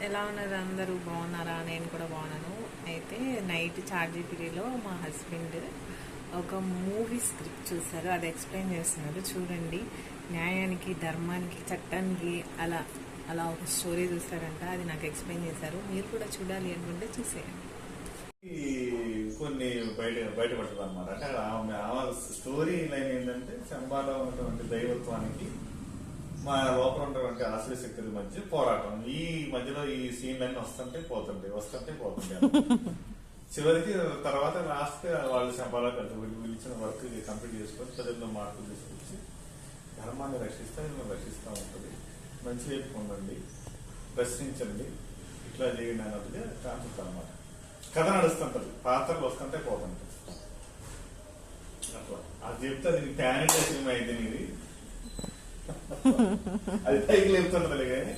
ఎలా ఉన్నారు అందరూ? బాగున్నారా? నేను కూడా బాగున్నాను. అయితే నైట్ చార్జీపీడీలో మా హస్బెండ్ ఒక మూవీ స్క్రిప్ట్ చూసారు, అది ఎక్స్ప్లెయిన్ చేస్తున్నారు. చూడండి, న్యాయానికి, ధర్మానికి, చట్టానికి అలా అలా ఒక స్టోరీ చూసారంట. అది నాకు ఎక్స్ప్లెయిన్ చేశారు. మీరు కూడా చూడాలి అనుకుంటే చూసేయండి. కొన్ని బయటపడుతుంది అనమాట. అంటే ఆమె స్టోరీ లైన్ ఏంటంటే, చంబాలో ఉన్నటువంటి దైవత్వానికి మా లోపల ఉన్నటువంటి ఆశ్రయ శక్తుల మధ్య పోరాటం. ఈ మధ్యలో ఈ సీన్లన్నీ వస్తుంటే పోతుంటాయి. చివరికి తర్వాత లాస్ట్ వాళ్ళు చంపాలో వీళ్ళు ఇచ్చిన వర్క్ కంప్లీట్ చేసుకొని ప్రజల్లో మార్పులు తీసుకొచ్చి ధర్మాన్ని రక్షిస్తే మిమ్మల్ని రక్షిస్తూ ఉంటుంది. మంచి వైపు ఉండండి, ప్రశ్నించండి, ఇట్లా చేయండి అన్నట్టుగా కాన్సెప్ట్ అనమాట. కథ నడుస్తుంటది, పాత్రలు వస్తుంటే పోతుంటాయి. అట్లా అది చెప్తే అది ప్యానిక్ సినిమా అయితే ఇది అది పైకి లేపుతుంటది కానీ